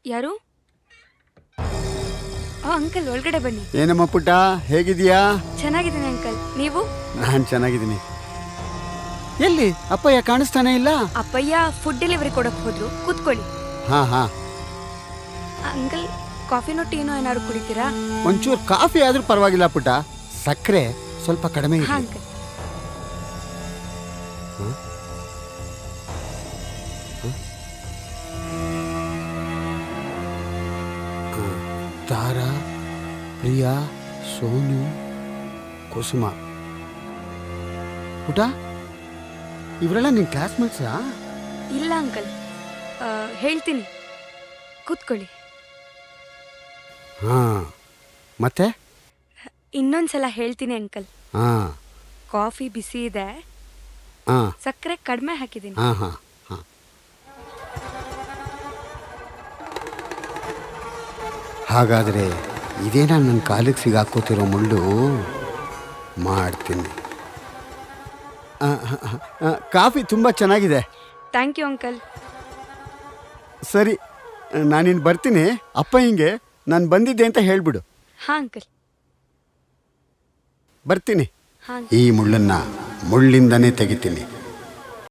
ಯಾರು? ಅಂಕಲ್ ಒಳಗಡೆ ಬನ್ನಿ. ಏನಮ್ಮ ಪುಟ್ಟ, ಹೇಗಿದೀಯಾ? ಚೆನ್ನಾಗಿದ್ದೀನಿ ಅಂಕಲ್, ನೀವು? ನಾನು ಚೆನ್ನಾಗಿದ್ದೀನಿ. ಎಲ್ಲಿ ಅಪ್ಪಯ್ಯ ಕಾಣಿಸ್ತಾನೆ ಇಲ್ಲ? ಅಪ್ಪಯ್ಯ ಫುಡ್ ಡೆಲಿವರಿ ಕೊಡಕ್ ಹೋದ್ರು, ಕೂತ್ಕೊಳ್ಳಿ. ಹಾ ಹಾ. ಅಂಕಲ್ ಕಾಫಿನೋ ಟೀನೋ ಏನಾದ್ರು ಕುಡಿತೀರಾ? ಒಂಚೂರು ಕಾಫಿ ಆದ್ರೂ ಪರವಾಗಿಲ್ಲ ಪುಟ್ಟ, ಸಕ್ಕರೆ ಸ್ವಲ್ಪ ಕಡಿಮೆ ಹಾ ಇರ್ಲಿ. ಅಂಕಲ್. ತಾರಾ, ಪ್ರಿಯಾ, ಸೋನು, ಕುಸುಮ. ಪುಟ, ಇವರೆಲ್ಲ ನಿನ್ನ ಕ್ಲಾಸ್ಮೇಟ್ಸಾ? ಇಲ್ಲ ಅಂಕಲ್, ಹೇಳ್ತೀನಿ, ಕೂತ್ಕೊಳ್ಳಿ. ಹಾ, ಮತ್ತೆ? ಇನ್ನೊಂದ್ಸಲ ಹೇಳ್ತೀನಿ ಅಂಕಲ್. ಹಾ ಕಾಫಿ ಬಿಸಿ ಇದೆ, ಹಾ ಸಕ್ಕರೆ ಕಡಿಮೆ ಹಾಕಿದ್ದೀನಿ. ಹಾ ಹಾ ಹಾ. ಹಾಗಾದರೆ ಇದೇನಾ ನನ್ನ ಕಾಲಿಗೆ ಸಿಗಾಕೋತಿರೋ ಮುಳ್ಳು? ಮಾಡ್ತೀನಿ. ಕಾಫಿ ತುಂಬ ಚೆನ್ನಾಗಿದೆ. Thank you uncle. ಸರಿ, ನಾನಿನ್ನು ಬರ್ತೀನಿ. ಅಪ್ಪ ಹಿಂಗೆ ನಾನು ಬಂದಿದ್ದೆ ಅಂತ ಹೇಳಿಬಿಡು. ಹಾ ಅಂಕಲ್. ಬರ್ತೀನಿ. ಹಾ. ಈ ಮುಳ್ಳನ್ನು ಮುಳ್ಳಿಂದನೇ ತೆಗಿತೀನಿ.